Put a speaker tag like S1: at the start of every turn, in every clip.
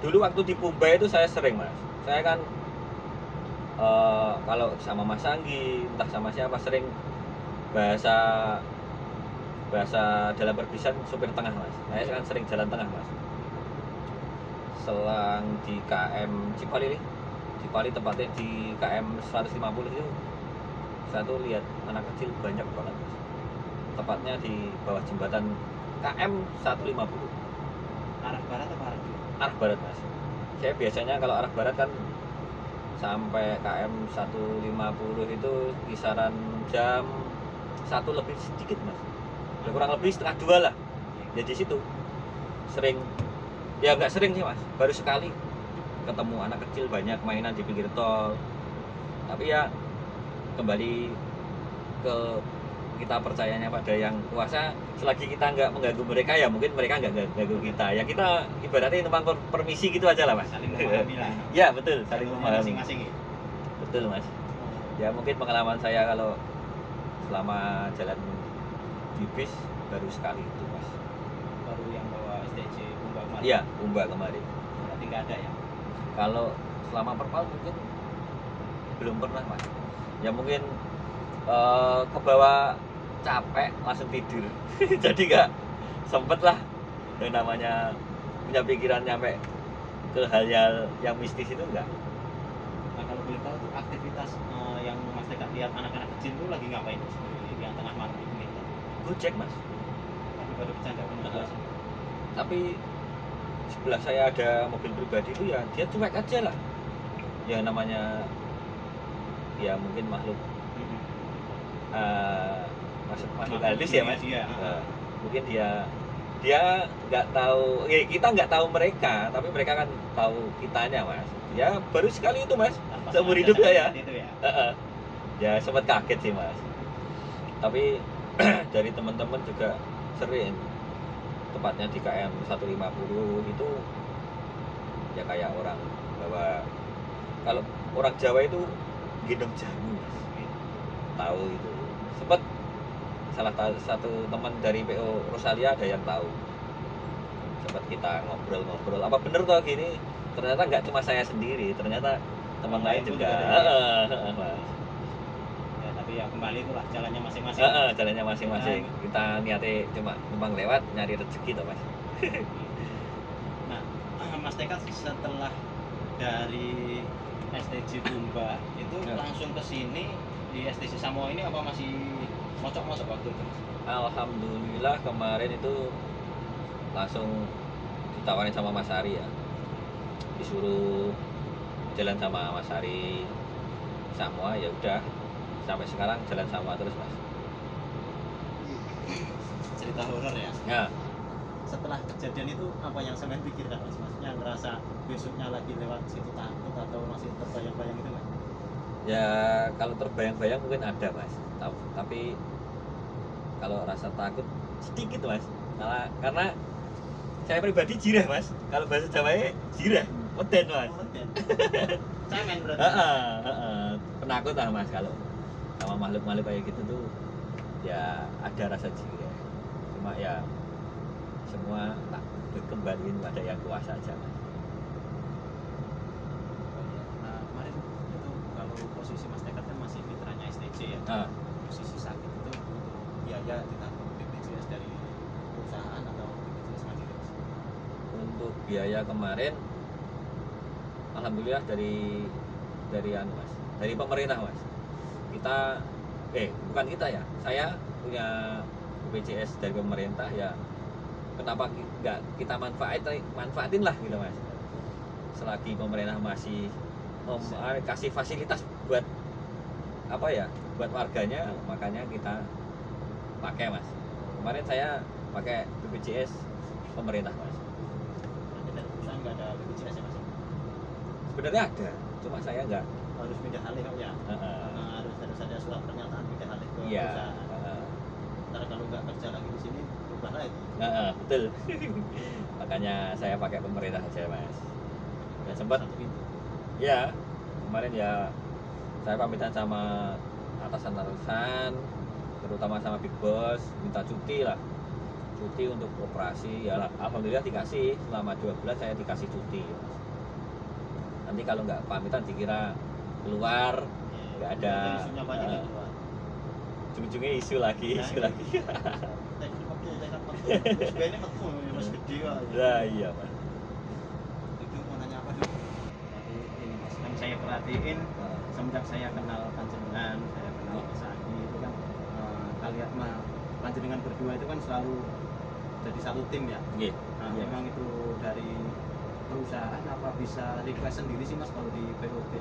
S1: Dulu waktu di Pumba itu saya sering mas, saya kan kalau sama Mas Anggi entah sama siapa sering bahasa dalam perpisahan supir tengah mas. Saya kan sering jalan tengah mas. Selang di KM Cipali tepatnya di KM 150 itu saya tuh lihat anak kecil banyak banget mas. Tepatnya di bawah jembatan KM 150.
S2: Arah barat atau arah timur?
S1: Arah barat mas. Saya biasanya kalau arah barat kan sampai KM 150 itu kisaran jam 1 lebih sedikit mas. Ya, kurang lebih setengah 2 lah. Ya di situ sering, ya nggak sering sih mas, baru sekali ketemu anak kecil banyak mainan di pinggir tol. Tapi ya kembali ke kita percayanya pada yang kuasa. Selagi kita nggak mengganggu mereka ya mungkin mereka nggak ganggu kita. Ya kita ibaratnya numpang permisi gitu aja lah mas.
S2: Saling memahami lah.
S1: Ya betul, saling memahami.
S2: Masing-masing ya?
S1: Betul mas. Ya mungkin pengalaman saya kalau selama jalan di bis baru sekali itu mas.
S2: Baru yang bawa STJ Pumba kemarin?
S1: Iya, Pumba kemarin.
S2: Berarti nggak ada ya?
S1: Kalau selama perpal mungkin belum pernah mas. Ya mungkin kebawa capek langsung tidur. Jadi nggak sempet lah yang namanya punya pikiran nyampe ke hal-hal yang mistis itu enggak.
S2: Nah kalau boleh tahu tuh aktivitas yang Mas Tekat lihat anak-anak kecil tuh lagi ngapain Mas? Yang tengah malam di pinggir tol?
S1: Gojek mas.
S2: Tapi pada bercanda benar.
S1: Tapi sebelah saya ada mobil pribadi itu ya dia cuek aja lah. Ya namanya ya mungkin makhluk makhluk halus ya mas. Mungkin dia nggak tahu, kita nggak tahu mereka, tapi mereka kan tahu kitanya mas. Ya baru sekali itu mas, seumur hidup saya. Ya sempat kaget sih mas. Tapi dari teman-teman juga sering, tepatnya di KM 150 itu ya kayak orang bawa, kalau orang Jawa itu gendong jamu mas. Tahu itu sempat salah satu teman dari PO Rosalia ada yang tahu, sempat kita ngobrol apa bener toh gini. Ternyata nggak cuma saya sendiri, ternyata teman lain juga. Mas.
S2: Ya, tapi ya kembali itulah jalannya masing-masing.
S1: Jalannya masing-masing. Kita niatnya cuma numpang lewat nyari rezeki toh mas.
S2: Nah Mas Tekat setelah dari STJ Pumba itu langsung ke sini di STJ Samoa ini apa masih mocok-mocok waktu itu?
S1: Alhamdulillah kemarin itu langsung ditawarin sama Mas Ari ya, disuruh jalan sama Mas Ari Samoa, ya udah sampai sekarang jalan sama terus mas.
S2: Cerita horor ya?
S1: Ya.
S2: Setelah kejadian itu apa yang sampean pikirkan mas? Maksudnya ngerasa besoknya lagi lewat situ takut atau masih terbayang-bayang itu mas?
S1: Ya kalau terbayang-bayang mungkin ada mas, tapi kalau rasa takut sedikit mas. Karena saya pribadi jirah mas, kalau bahasa Jawanya jirah, meden mas.
S2: Cemen berarti.
S1: Penakut lah mas kalau sama makhluk-makhluk kayak gitu tuh, ya ada rasa jirah. Cuma ya semua tak kembaliin pada yang kuasa aja mas.
S2: Nah kemarin itu kalau posisi Mas Tekat kan masih mitranya STJ ya. Posisi sakit itu untuk biaya ditanggung BPJS dari perusahaan atau BPJS mandiri mas?
S1: Untuk biaya kemarin alhamdulillah dari anu mas, dari pemerintah mas. Kita bukan kita ya, saya punya BPJS dari pemerintah ya, kenapa nggak kita manfaatin lah gitu mas. Selagi pemerintah masih kasih fasilitas buat apa ya, buat warganya, makanya kita pakai mas. Kemarin saya pakai BPJS pemerintah mas.
S2: Berarti dari perusahaan nggak ada BPJS ya mas?
S1: Sebenarnya ada, cuma saya nggak.
S2: Harus pindah alih kok ya? Harus ada surat pernyataan pindah alih ke perusahaan. Ntar kalau nggak kerja lagi di sini berubah lagi.
S1: Betul. Makanya saya pakai pemerintah aja mas. Dan sempat ya kemarin ya saya pamitan sama atasan terutama sama Big Boss, minta cuti lah cuti untuk operasi, ya alhamdulillah dikasih. Selama 2 bulan saya dikasih cuti, Mas. Nanti kalau nggak pamitan dikira keluar, nggak ada.
S2: Isunya banyak ya keluar.
S1: Ujung-ujungnya isu lagi.
S2: Teknik metu, sebenarnya metu masih gede Pak.
S1: Nah, iya, Mas.
S2: Itu mau nanya apa dulu? Tadi ini Mas, kan saya perhatiin semenjak saya kenal panjenengan, saya kenal Mas Agi itu kan kalian panjenengan berdua itu kan selalu jadi satu tim ya.
S1: Iya.
S2: Nah,
S1: Iya,
S2: memang itu dari perusahaan apa bisa request sendiri sih Mas kalau di POB?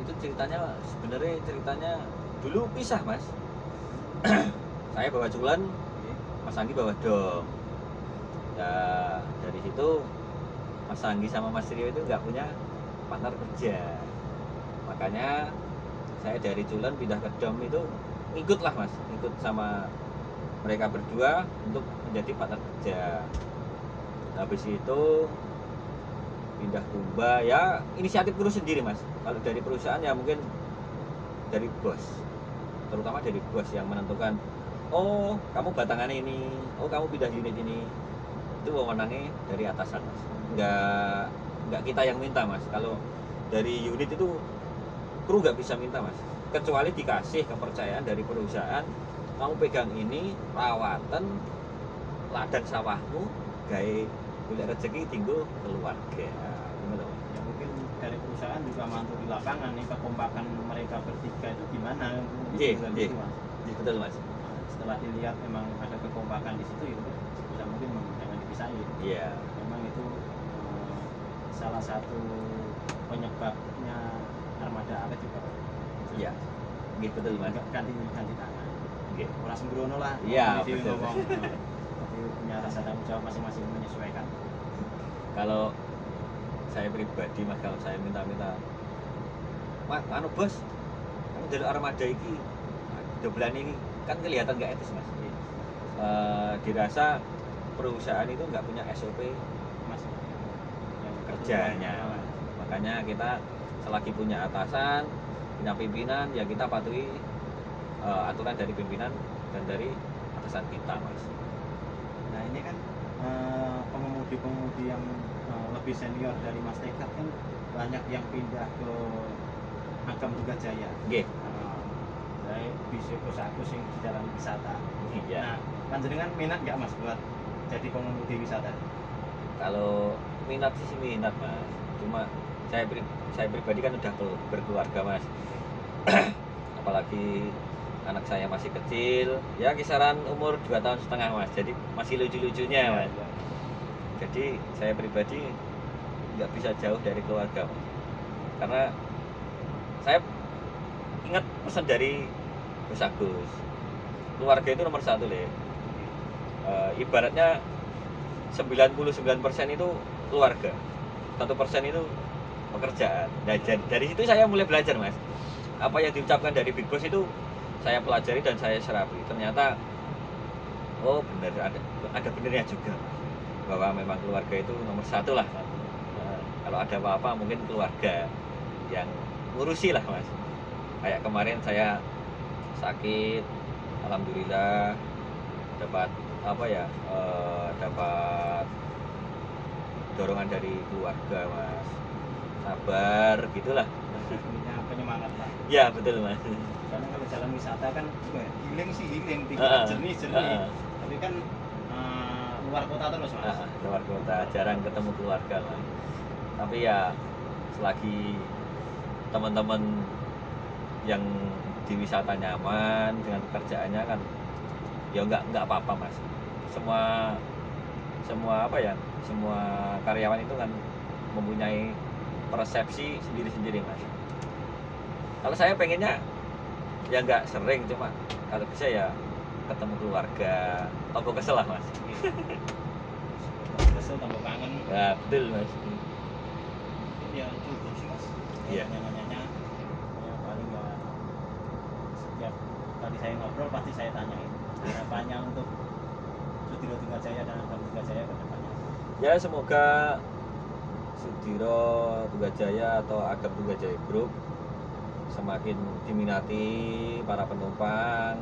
S1: Itu sebenarnya ceritanya dulu pisah, Mas. Saya bawa culan, Mas Anggi bawa dom. Ya dari situ Mas Anggi sama Mas Rio itu nggak punya partner kerja, makanya saya dari culan pindah ke dom itu ikutlah, Mas, ikut sama mereka berdua untuk menjadi partner kerja. Habis itu pindah Kumba, ya inisiatif terus sendiri, Mas. Kalau dari perusahaan ya mungkin dari bos, terutama dari bos yang menentukan, oh kamu batangan ini, oh kamu pindah unit ini. Itu wewenangnya dari atasan, Mas. Nggak kita yang minta, Mas. Kalau dari unit itu kru nggak bisa minta, Mas, kecuali dikasih kepercayaan dari perusahaan, kamu pegang ini, rawatan ladang sawahmu, gawe golek rezeki tinggal keluarga.
S2: Ya mungkin dari perusahaan juga mantu di lapangan nih, kekompakan mereka bertiga itu gimana?
S1: Iya,
S2: Gitu, Mas.
S1: betul, Mas.
S2: Setelah dilihat memang ada kekompakan di situ, itu bisa mungkin jangan dipisahin.
S1: Iya.
S2: Memang itu salah satu penyebabnya armada apa juga.
S1: Iya. Gitu, betul, Mas.
S2: Ganti tangan.
S1: Oke.
S2: Orang sembrono lah.
S1: Iya,
S2: Jadi
S1: betul.
S2: ngomong. Tapi punya rasa tanggung jawab masing-masing menyesuaikan.
S1: Kalau saya pribadi, Mas, kalau saya minta-minta, Mas, anu bos, kamu dari armada ini, dobelan ini kan kelihatan nggak etis, Mas. Dirasa perusahaan itu nggak punya SOP
S2: Mas yang
S1: kerjanya, Mas. Makanya kita selagi punya atasan, punya pimpinan, ya kita patuhi aturan dari pimpinan dan dari atasan kita, Mas.
S2: Nah ini kan pengemudi-pengemudi yang lebih senior dari Mas Tekat kan banyak yang pindah ke Agam Duga Jaya.
S1: Nggih.
S2: Dari bisa aku sing di jalan wisata.
S1: Iya.
S2: Nah, panjenengan minat nggak Mas buat jadi pengemudi wisata?
S1: Kalau minat sih minat, Mas. Cuma saya pribadi kan udah berkeluarga, Mas. Apalagi anak saya masih kecil, ya kisaran umur 2,5 tahun, Mas. Jadi masih lucu-lucunya, Mas.
S2: Ya.
S1: Jadi saya pribadi nggak bisa jauh dari keluarga, Mas. Karena saya ingat pesan dari Gus Agus, keluarga itu nomor satu, Le. Ibaratnya 99% itu keluarga, 1% itu pekerjaan. Nah, dari situ saya mulai belajar, Mas. Apa yang diucapkan dari Big Boss itu saya pelajari dan saya serapi. Ternyata oh benar, ada benernya juga, bahwa memang keluarga itu nomor satu lah. Kalau ada apa-apa mungkin keluarga yang ngurusi lah, Mas. Kayak kemarin saya sakit, alhamdulillah dapat dapat dorongan dari keluarga, Mas. Sabar gitulah.
S2: Punya penyemangat Pak.
S1: Ya betul, Mas.
S2: Karena kalau jalan wisata kan healing sih healing, jernih. Tapi kan luar kota terus, Mas.
S1: Luar kota, jarang ketemu keluarga, Mas. Tapi ya selagi teman-teman yang di wisata nyaman dengan pekerjaannya kan, ya nggak apa-apa, Mas. Semua karyawan itu kan mempunyai persepsi sendiri-sendiri, Mas. Kalau saya pengennya ya nggak sering, cuma kalau bisa ya ketemu keluarga, tambah kesel lah, Mas.
S2: Kesel tambah kangen.
S1: Ya betul, Mas.
S2: Ya cukup sih, Mas.
S1: Iya.
S2: Nanya-nanya ya paling nggak setiap kali saya ngobrol pasti saya tanyain harapannya untuk Sudiro Duga Jaya dan Agam Duga Jaya ke depannya.
S1: Ya semoga Sudiro Duga Jaya atau Agam Duga Jaya Group semakin diminati para penumpang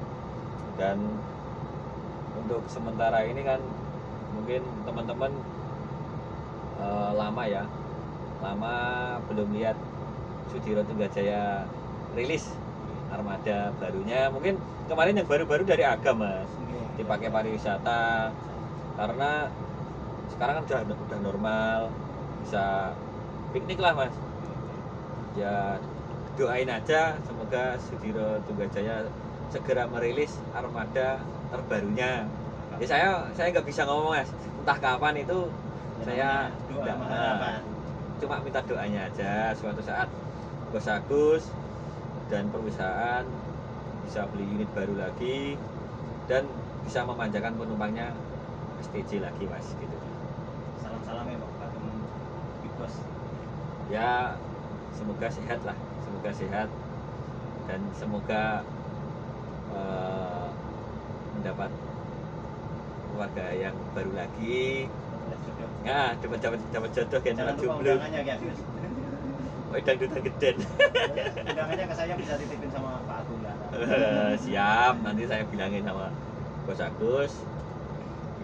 S1: dan untuk sementara ini kan mungkin teman-teman lama belum lihat Sudiro Tunggajaya rilis armada barunya. Mungkin kemarin yang baru-baru dari Agam mas, dipakai pariwisata karena sekarang kan udah normal, bisa piknik lah mas. Ya doain aja semoga Sudiro Tunggajaya segera merilis armada terbarunya. Ya saya nggak bisa ngomong mas, entah kapan itu. Saya cuma minta doanya aja suatu saat Bos Agus dan perusahaan bisa beli unit baru lagi dan bisa memanjakan penumpangnya STJ lagi mas gitu.
S2: Salam-salam ya Pak Big Boss.
S1: Ya semoga sehat lah, semoga sehat dan semoga mendapat keluarga yang baru lagi. Ya, dapat jodoh kan
S2: jangan lupa
S1: jomblo.
S2: undangannya ya Gus.
S1: Oh, dangdutan geden.
S2: Undangannya ke saya bisa titipin sama Pak Agung lah.
S1: Siap, nanti saya bilangin sama Bos Agus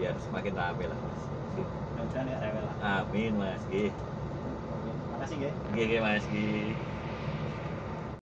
S1: biar semakin rame lah mas.
S2: Mudah-mudahan nggak rewel lah.
S1: Amin mas.
S2: Oke, makasih ya.
S1: Mas.